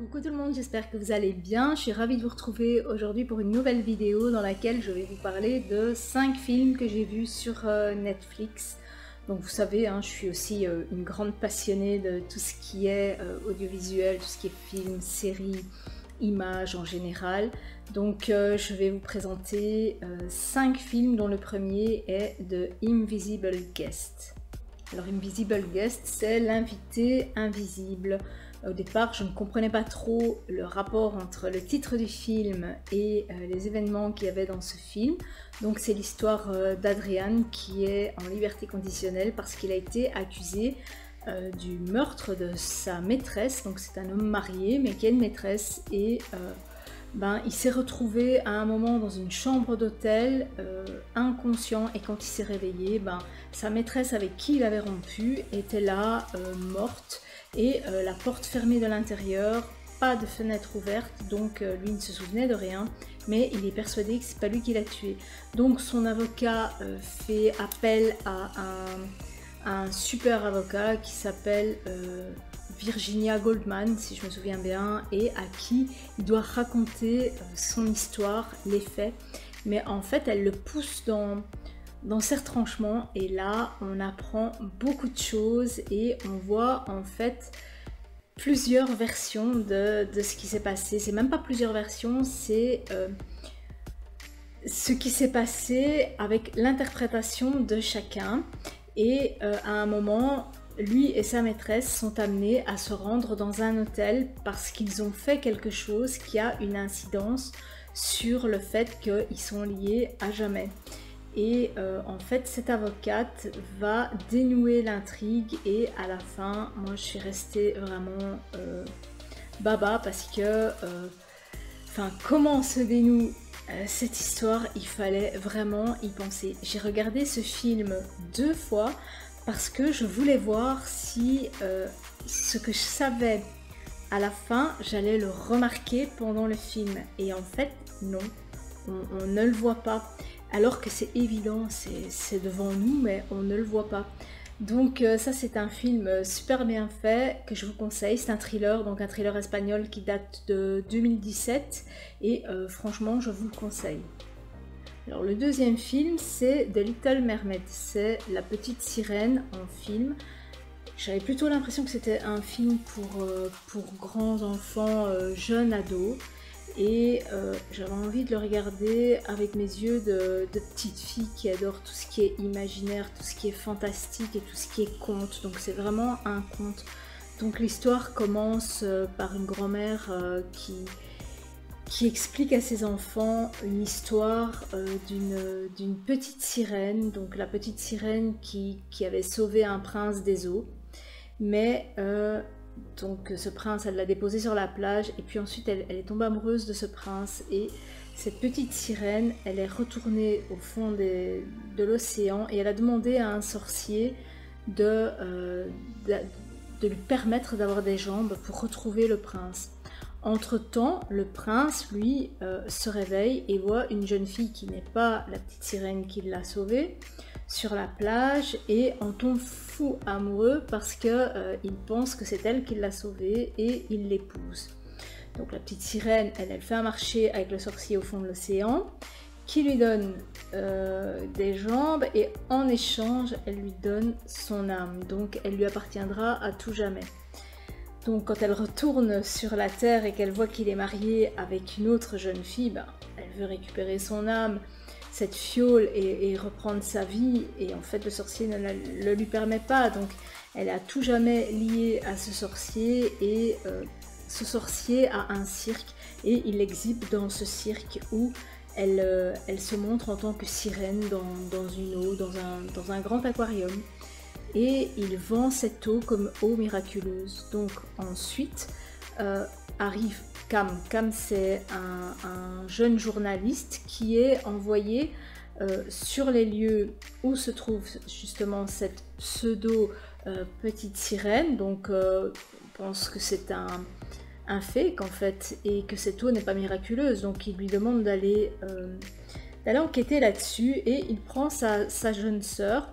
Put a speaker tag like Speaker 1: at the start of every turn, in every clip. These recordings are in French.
Speaker 1: Coucou tout le monde, j'espère que vous allez bien. Je suis ravie de vous retrouver aujourd'hui pour une nouvelle vidéo dans laquelle je vais vous parler de 5 films que j'ai vus sur Netflix. Donc vous savez, je suis aussi une grande passionnée de tout ce qui est audiovisuel, tout ce qui est film, séries, images en général. Donc je vais vous présenter 5 films dont le premier est The Invisible Guest. Alors Invisible Guest, c'est l'invité invisible. Au départ, je ne comprenais pas trop le rapport entre le titre du film et les événements qu'il y avait dans ce film. Donc c'est l'histoire d'Adrian qui est en liberté conditionnelle parce qu'il a été accusé du meurtre de sa maîtresse. Donc c'est un homme marié mais qui a une maîtresse et il s'est retrouvé à un moment dans une chambre d'hôtel inconscient, et quand il s'est réveillé, sa maîtresse avec qui il avait rompu était là, morte, et la porte fermée de l'intérieur, pas de fenêtre ouverte, donc lui ne se souvenait de rien, mais il est persuadé que c'est pas lui qui l'a tué. Donc son avocat fait appel à un super avocat qui s'appelle Virginia Goldman, si je me souviens bien, et à qui il doit raconter son histoire, les faits, mais en fait elle le pousse dans ses retranchements, et là on apprend beaucoup de choses et on voit en fait plusieurs versions de ce qui s'est passé. C'est même pas plusieurs versions, c'est ce qui s'est passé avec l'interprétation de chacun, et à un moment lui et sa maîtresse sont amenés à se rendre dans un hôtel parce qu'ils ont fait quelque chose qui a une incidence sur le fait qu'ils sont liés à jamais. Et en fait, cette avocate va dénouer l'intrigue, et à la fin, moi je suis restée vraiment baba parce que, comment se dénoue cette histoire, il fallait vraiment y penser. J'ai regardé ce film 2 fois parce que je voulais voir si ce que je savais à la fin, j'allais le remarquer pendant le film. Et en fait, non, on ne le voit pas. Alors que c'est évident, c'est devant nous, mais on ne le voit pas. Donc ça, c'est un film super bien fait que je vous conseille. C'est un thriller, donc un thriller espagnol qui date de 2017, et franchement, je vous le conseille. Alors le deuxième film, c'est The Little Mermaid, c'est La Petite Sirène en film. J'avais plutôt l'impression que c'était un film pour grands enfants, jeunes ados, et j'avais envie de le regarder avec mes yeux de petite fille qui adore tout ce qui est imaginaire, tout ce qui est fantastique et tout ce qui est conte. Donc c'est vraiment un conte. Donc l'histoire commence par une grand-mère qui explique à ses enfants une histoire d'une petite sirène, donc la petite sirène qui avait sauvé un prince des eaux, mais donc ce prince, elle l'a déposé sur la plage, et puis ensuite elle est tombée amoureuse de ce prince, et cette petite sirène, elle est retournée au fond de l'océan, et elle a demandé à un sorcier de lui permettre d'avoir des jambes pour retrouver le prince. Entre-temps, le prince, lui, se réveille et voit une jeune fille qui n'est pas la petite sirène qui l'a sauvée sur la plage, et en tombe fou amoureux parce que il pense que c'est elle qui l'a sauvée, et il l'épouse. Donc la petite sirène, elle fait un marché avec le sorcier au fond de l'océan qui lui donne des jambes, et en échange, elle lui donne son âme. Donc elle lui appartiendra à tout jamais. Donc quand elle retourne sur la terre et qu'elle voit qu'il est marié avec une autre jeune fille, elle veut récupérer son âme, cette fiole, et reprendre sa vie, et en fait le sorcier ne le lui permet pas. Donc elle est à tout jamais liée à ce sorcier, et ce sorcier a un cirque, et il l'exhibe dans ce cirque où elle se montre en tant que sirène dans une eau, dans un grand aquarium. Et il vend cette eau comme eau miraculeuse. Donc ensuite arrive Cam. Cam, c'est un jeune journaliste qui est envoyé sur les lieux où se trouve justement cette pseudo petite sirène. Donc on pense que c'est un fake en fait, et que cette eau n'est pas miraculeuse. Donc il lui demande d'aller enquêter là-dessus, et il prend sa jeune sœur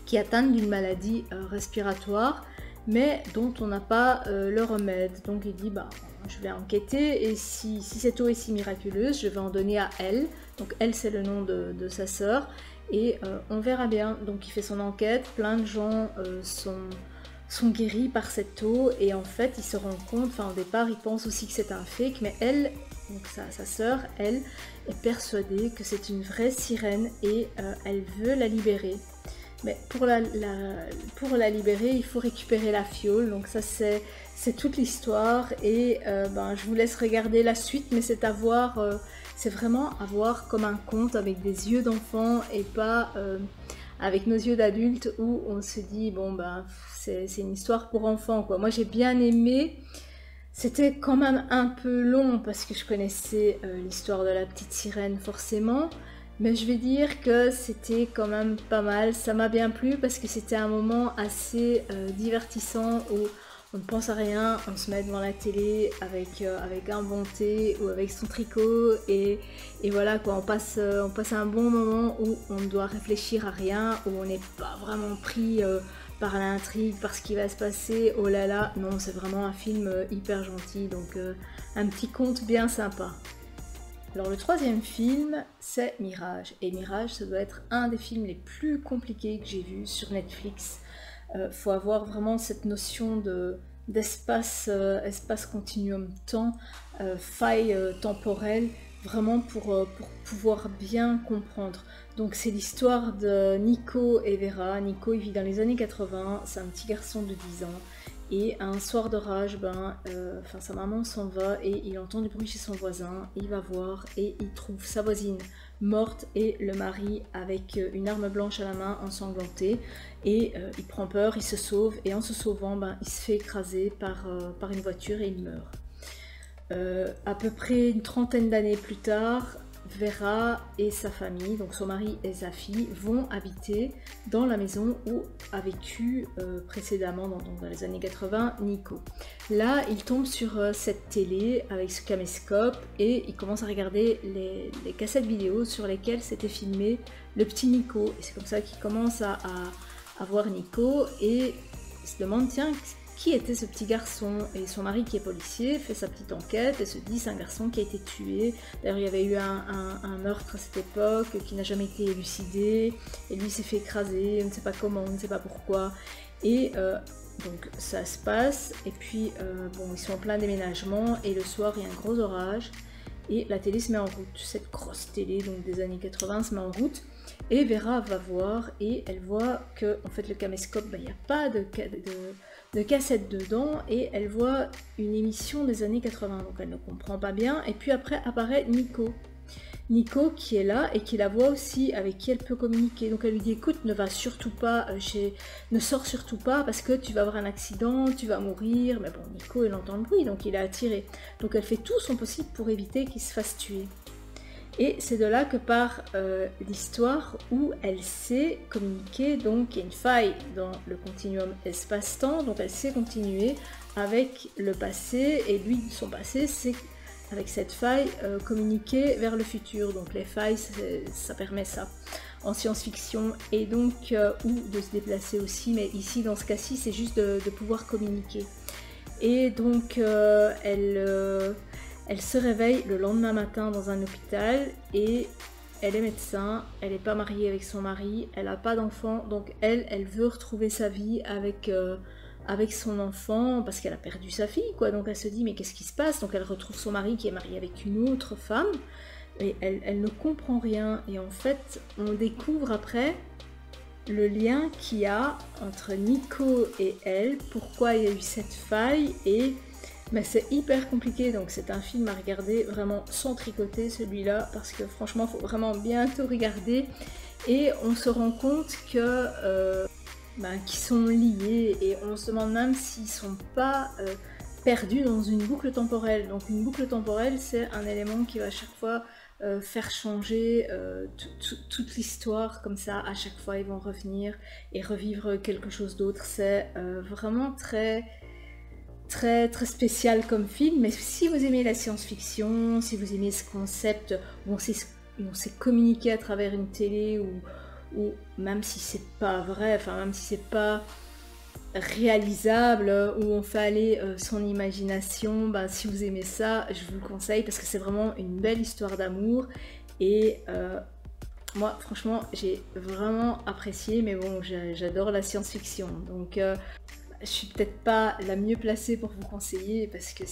Speaker 1: qui est atteinte d'une maladie respiratoire, mais dont on n'a pas le remède. Donc il dit, bah, je vais enquêter et si cette eau est si miraculeuse, je vais en donner à elle. Donc elle, c'est le nom de sa sœur et on verra bien. Donc il fait son enquête, plein de gens sont guéris par cette eau et en fait il se rend compte, enfin au départ il pense aussi que c'est un fake, mais elle, donc sa sœur, elle est persuadée que c'est une vraie sirène et elle veut la libérer. Mais pour la libérer, il faut récupérer la fiole, donc ça c'est toute l'histoire et ben, je vous laisse regarder la suite, mais c'est à voir, c'est vraiment à voir comme un conte avec des yeux d'enfant et pas avec nos yeux d'adultes où on se dit bon ben c'est une histoire pour enfants quoi. Moi j'ai bien aimé, c'était quand même un peu long parce que je connaissais l'histoire de la petite sirène forcément. Mais je vais dire que c'était quand même pas mal, ça m'a bien plu parce que c'était un moment assez divertissant où on ne pense à rien, on se met devant la télé avec un bon thé ou avec son tricot et voilà quoi, on passe un bon moment où on ne doit réfléchir à rien, où on n'est pas vraiment pris par l'intrigue, par ce qui va se passer, oh là là, non c'est vraiment un film hyper gentil, donc un petit conte bien sympa. Alors le troisième film, c'est Mirage. Et Mirage, ça doit être un des films les plus compliqués que j'ai vus sur Netflix. Faut avoir vraiment cette notion d'espace espace continuum temps, faille temporelle, vraiment pour pouvoir bien comprendre. Donc c'est l'histoire de Nico et Vera. Nico, il vit dans les années 80, c'est un petit garçon de 10 ans. Et un soir d'orage, sa maman s'en va et il entend du bruit chez son voisin, il va voir et il trouve sa voisine morte et le mari avec une arme blanche à la main ensanglantée et il prend peur, il se sauve et en se sauvant, il se fait écraser par une voiture et il meurt. À peu près une trentaine d'années plus tard, Vera et sa famille, donc son mari et sa fille, vont habiter dans la maison où a vécu précédemment, dans les années 80, Nico. Là, il tombe sur cette télé avec ce caméscope et il commence à regarder les cassettes vidéo sur lesquelles s'était filmé le petit Nico. Et c'est comme ça qu'il commence à voir Nico et il se demande, tiens, qui était ce petit garçon? Et son mari qui est policier fait sa petite enquête et se dit c'est un garçon qui a été tué. D'ailleurs il y avait eu un meurtre à cette époque qui n'a jamais été élucidé et lui s'est fait écraser, on ne sait pas comment, on ne sait pas pourquoi. Et donc ça se passe et puis ils sont en plein déménagement et le soir il y a un gros orage et la télé se met en route. Cette grosse télé donc des années 80 se met en route et Vera va voir et elle voit que en fait le caméscope, il n'y a pas de cassette dedans et elle voit une émission des années 80, donc elle ne comprend pas bien. Et puis après apparaît Nico qui est là et qui la voit aussi, avec qui elle peut communiquer. Donc elle lui dit écoute, ne sors surtout pas parce que tu vas avoir un accident, tu vas mourir. Mais bon, Nico il entend le bruit donc il est attiré. Donc elle fait tout son possible pour éviter qu'il se fasse tuer. Et c'est de là que part l'histoire où elle sait communiquer, donc il y a une faille dans le continuum espace-temps, donc elle sait continuer avec le passé, et lui, son passé, c'est avec cette faille communiquer vers le futur. Donc les failles, ça permet ça en science-fiction, et donc, ou de se déplacer aussi, mais ici, dans ce cas-ci, c'est juste de pouvoir communiquer. Et donc, elle se réveille le lendemain matin dans un hôpital et elle est médecin, elle n'est pas mariée avec son mari, elle n'a pas d'enfant, donc elle veut retrouver sa vie avec son enfant parce qu'elle a perdu sa fille, quoi. Donc elle se dit mais qu'est-ce qui se passe? Donc elle retrouve son mari qui est marié avec une autre femme et elle ne comprend rien. Et en fait, on découvre après le lien qu'il y a entre Nico et elle, pourquoi il y a eu cette faille et... Mais c'est hyper compliqué, donc c'est un film à regarder vraiment sans tricoter celui-là, parce que franchement il faut vraiment bien tout regarder et on se rend compte que qu'ils sont liés et on se demande même s'ils sont pas perdus dans une boucle temporelle. Donc une boucle temporelle c'est un élément qui va à chaque fois faire changer toute l'histoire, comme ça à chaque fois ils vont revenir et revivre quelque chose d'autre. C'est vraiment très spécial comme film, mais si vous aimez la science-fiction, si vous aimez ce concept où on sait communiquer à travers une télé, ou même si c'est pas vrai, enfin même si c'est pas réalisable, où on fait aller son imagination. Ben, si vous aimez ça, je vous le conseille parce que c'est vraiment une belle histoire d'amour. Et moi, franchement, j'ai vraiment apprécié, mais bon, j'adore la science-fiction. Donc, je suis peut-être pas la mieux placée pour vous conseiller parce que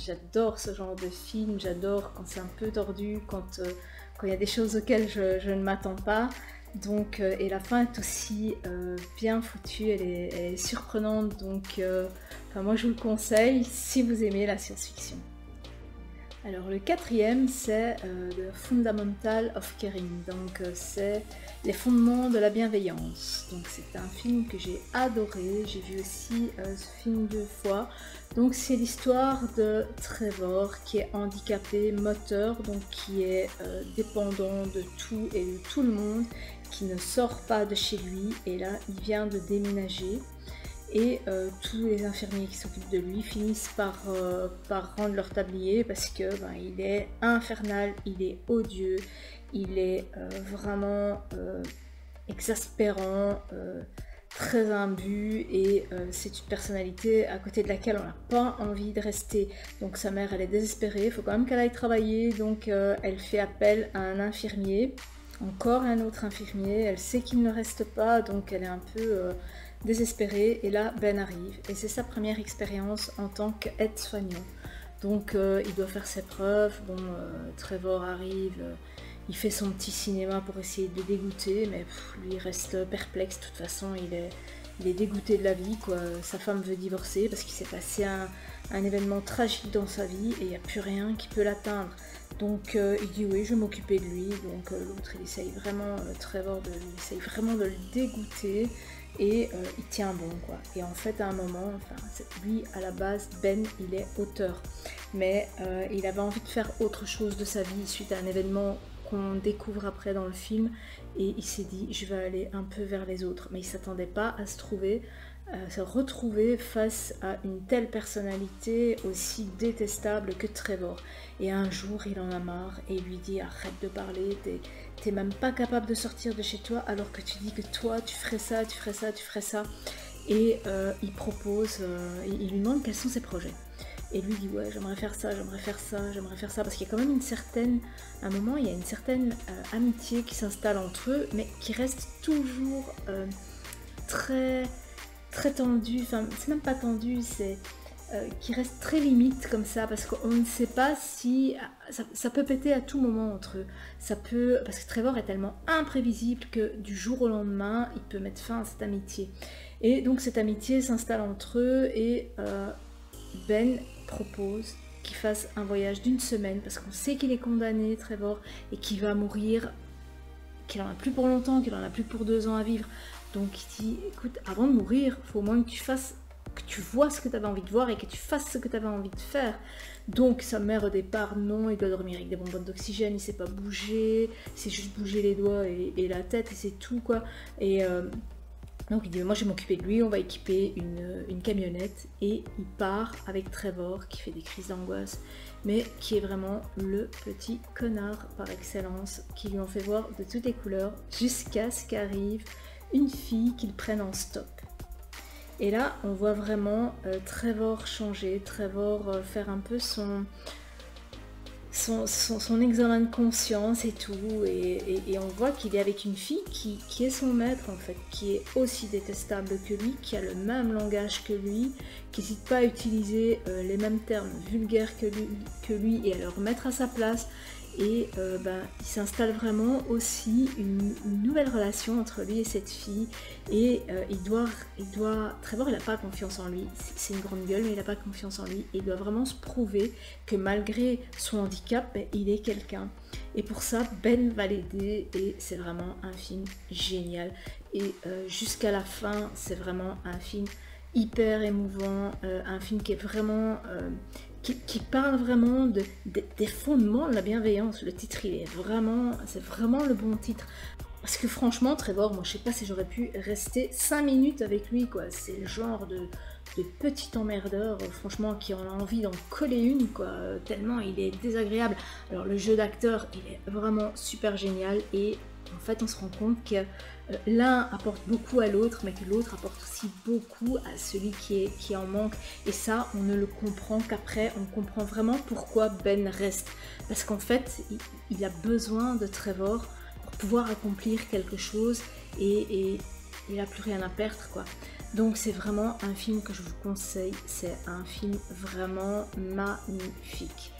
Speaker 1: j'adore ce genre de film, j'adore quand c'est un peu tordu, quand il y a des choses auxquelles je ne m'attends pas. Donc, et la fin est aussi bien foutue, elle est surprenante, donc enfin, moi je vous le conseille si vous aimez la science-fiction. Alors le quatrième c'est The Fundamental of Caring, donc c'est les fondements de la bienveillance. Donc c'est un film que j'ai adoré, j'ai vu aussi ce film 2 fois. Donc c'est l'histoire de Trevor qui est handicapé moteur, donc qui est dépendant de tout et de tout le monde, qui ne sort pas de chez lui et là il vient de déménager. Et tous les infirmiers qui s'occupent de lui finissent par rendre leur tablier parce que il est infernal, il est odieux, il est vraiment exaspérant, très imbu et c'est une personnalité à côté de laquelle on n'a pas envie de rester. Donc sa mère elle est désespérée, il faut quand même qu'elle aille travailler, donc elle fait appel à un infirmier, encore un autre infirmier, elle sait qu'il ne reste pas, donc elle est un peu désespérée, et là Ben arrive et c'est sa première expérience en tant qu'aide-soignant. Donc il doit faire ses preuves. Bon, Trevor arrive, il fait son petit cinéma pour essayer de le dégoûter, mais lui il reste perplexe. De toute façon il est dégoûté de la vie, quoi. Sa femme veut divorcer parce qu'il s'est passé un événement tragique dans sa vie et il n'y a plus rien qui peut l'atteindre. Donc il dit oui, je vais m'occuper de lui. Donc l'autre il essaye vraiment, Trevor, il essaye vraiment de le dégoûter. Et il tient bon, quoi. Et en fait à un moment, enfin lui à la base, Ben il est auteur, mais il avait envie de faire autre chose de sa vie suite à un événement qu'on découvre après dans le film, et il s'est dit je vais aller un peu vers les autres, mais il s'attendait pas à se retrouver face à une telle personnalité aussi détestable que Trevor. Et un jour il en a marre et il lui dit arrête de parler, t'es même pas capable de sortir de chez toi alors que tu dis que toi tu ferais ça, tu ferais ça, tu ferais ça. Et il propose, il lui demande quels sont ses projets. Et lui dit ouais, j'aimerais faire ça, j'aimerais faire ça, j'aimerais faire ça, parce qu'il y a quand même à un moment il y a une certaine amitié qui s'installe entre eux, mais qui reste toujours très très tendue, enfin c'est même pas tendu, c'est qui reste très limite comme ça, parce qu'on ne sait pas si ça peut péter à tout moment entre eux. Ça peut, parce que Trevor est tellement imprévisible que du jour au lendemain il peut mettre fin à cette amitié. Et donc cette amitié s'installe entre eux et Ben propose qu'il fasse un voyage d'1 semaine parce qu'on sait qu'il est condamné, Trevor, et qu'il va mourir, qu'il en a plus pour longtemps, qu'il en a plus pour 2 ans à vivre. Donc il dit écoute, avant de mourir, il faut au moins que tu vois ce que tu avais envie de voir et que tu fasses ce que tu avais envie de faire. Donc sa mère au départ, non, il doit dormir avec des bonbonnes d'oxygène, il sait pas bouger, il sait juste bouger les doigts et la tête et c'est tout, quoi. Et donc il dit moi je vais m'occuper de lui, on va équiper une camionnette, et il part avec Trevor qui fait des crises d'angoisse, mais qui est vraiment le petit connard par excellence, qui lui en fait voir de toutes les couleurs jusqu'à ce qu'arrive une fille qu'il prenne en stop. Et là, on voit vraiment Trevor changer, Trevor faire un peu son examen de conscience et tout, et on voit qu'il est avec une fille qui est son maître en fait, qui est aussi détestable que lui, qui a le même langage que lui, qui n'hésite pas à utiliser les mêmes termes vulgaires que lui et à le remettre à sa place. Et il s'installe vraiment aussi une nouvelle relation entre lui et cette fille, et Trevor il n'a pas confiance en lui, c'est une grande gueule mais il n'a pas confiance en lui, et il doit vraiment se prouver que malgré son handicap, il est quelqu'un, et pour ça Ben va l'aider, et c'est vraiment un film génial, et jusqu'à la fin c'est vraiment un film hyper émouvant, un film qui est vraiment qui parle vraiment des fondements de la bienveillance. Le titre, c'est vraiment le bon titre. Parce que franchement, Trevor, moi je sais pas si j'aurais pu rester 5 minutes avec lui, quoi. C'est le genre de petit emmerdeur, franchement, qui en a envie d'en coller une, quoi. Tellement il est désagréable. Alors le jeu d'acteur, il est vraiment super génial, et en fait on se rend compte que l'un apporte beaucoup à l'autre, mais que l'autre apporte aussi beaucoup à celui qui en manque. Et ça, on ne le comprend qu'après, on comprend vraiment pourquoi Ben reste. Parce qu'en fait, il a besoin de Trevor pour pouvoir accomplir quelque chose et il n'a plus rien à perdre, quoi. Donc c'est vraiment un film que je vous conseille, c'est un film vraiment magnifique.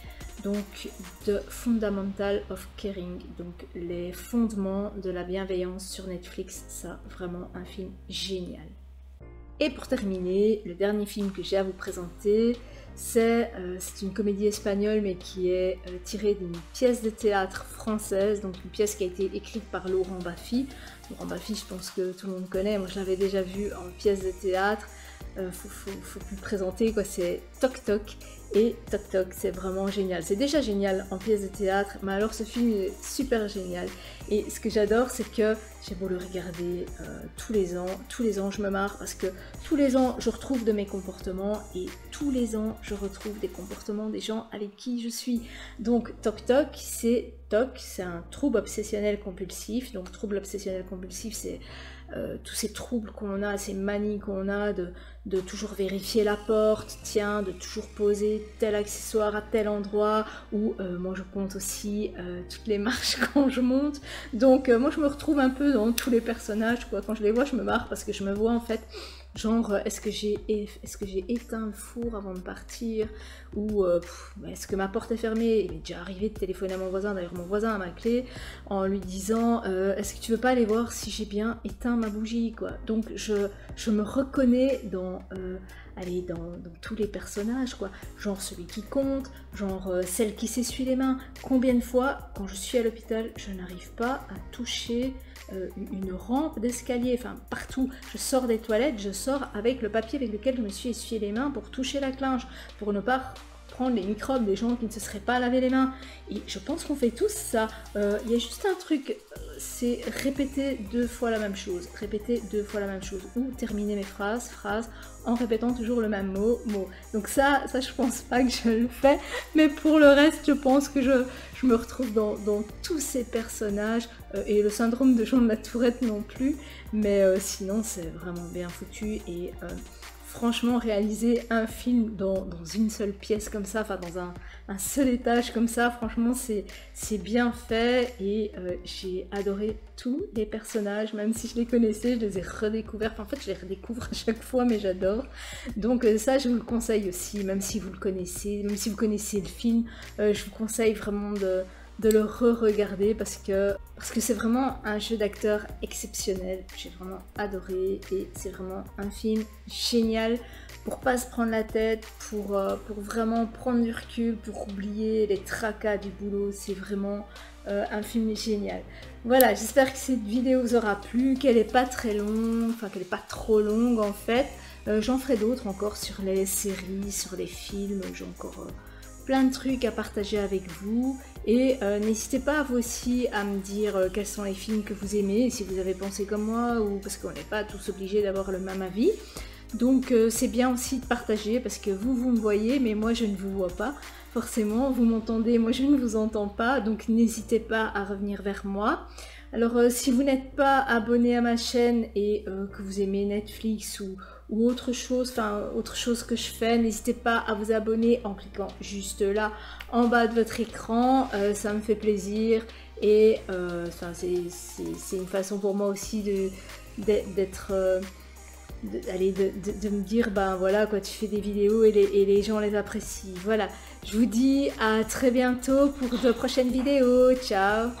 Speaker 1: Donc The Fundamental of Caring, donc les fondements de la bienveillance sur Netflix, ça vraiment un film génial. Et pour terminer, le dernier film que j'ai à vous présenter, c'est une comédie espagnole mais qui est tirée d'une pièce de théâtre française, donc une pièce qui a été écrite par Laurent Baffy. Laurent Baffy, je pense que tout le monde connaît, moi je l'avais déjà vu en pièce de théâtre. Faut plus le présenter, quoi. C'est Toc Toc, et Toc Toc c'est vraiment génial, c'est déjà génial en pièce de théâtre, mais alors ce film est super génial. Et ce que j'adore, c'est que j'ai beau le regarder tous les ans je me marre, parce que tous les ans je retrouve de mes comportements, et tous les ans je retrouve des comportements des gens avec qui je suis. Donc Toc Toc, c'est un trouble obsessionnel compulsif. Donc trouble obsessionnel compulsif, c'est tous ces troubles qu'on a, ces manies qu'on a de toujours vérifier la porte, tiens, de toujours poser tel accessoire à tel endroit, ou moi je compte aussi toutes les marches quand je monte. Donc moi je me retrouve un peu dans tous les personnages, quoi. Quand je les vois, je me marre parce que je me vois en fait genre est-ce que j'ai éteint le four avant de partir, ou est-ce que ma porte est fermée. Il m'est déjà arrivé de téléphoner à mon voisin, d'ailleurs mon voisin a ma clé, en lui disant est-ce que tu veux pas aller voir si j'ai bien éteint ma bougie, quoi. Donc je me reconnais dans tous les personnages, quoi. Genre celui qui compte, genre celle qui s'essuie les mains. Combien de fois, quand je suis à l'hôpital, je n'arrive pas à toucher une rampe d'escalier, enfin partout. Je sors des toilettes, je sors avec le papier avec lequel je me suis essuyé les mains pour toucher la clinge, pour ne pas prendre les microbes des gens qui ne se seraient pas lavé les mains. Et je pense qu'on fait tous ça. Il y a juste un truc, c'est répéter 2 fois la même chose, ou terminer mes phrases en répétant toujours le même mot. Donc ça je pense pas que je le fais, mais pour le reste je pense que je me retrouve dans tous ces personnages, et le syndrome de Jean de la Tourette non plus, mais sinon c'est vraiment bien foutu. Et franchement, réaliser un film dans une seule pièce comme ça, enfin dans un seul étage comme ça, franchement c'est bien fait. Et j'ai adoré tous les personnages, même si je les connaissais, je les ai redécouverts. Enfin, en fait je les redécouvre à chaque fois, mais j'adore. Donc ça je vous le conseille aussi, même si vous le connaissez, même si vous connaissez le film, je vous conseille vraiment de le re-regarder, parce que c'est vraiment un jeu d'acteur exceptionnel. J'ai vraiment adoré, et c'est vraiment un film génial pour pas se prendre la tête, pour vraiment prendre du recul, pour oublier les tracas du boulot. C'est vraiment un film génial. Voilà, j'espère que cette vidéo vous aura plu, qu'elle est pas très longue, enfin qu'elle est pas trop longue en fait. J'en ferai d'autres encore sur les séries, sur les films, j'ai encore plein de trucs à partager avec vous. Et n'hésitez pas vous aussi à me dire quels sont les films que vous aimez, si vous avez pensé comme moi, ou parce qu'on n'est pas tous obligés d'avoir le même avis. Donc c'est bien aussi de partager, parce que vous me voyez, mais moi je ne vous vois pas forcément. Vous m'entendez, moi je ne vous entends pas, donc n'hésitez pas à revenir vers moi. Alors si vous n'êtes pas abonné à ma chaîne et que vous aimez Netflix ou autre chose, enfin autre chose que je fais, n'hésitez pas à vous abonner en cliquant juste là en bas de votre écran, ça me fait plaisir. Et c'est une façon pour moi aussi de me dire ben voilà quoi, tu fais des vidéos et les gens les apprécient. Voilà, je vous dis à très bientôt pour de prochaines vidéos. Ciao.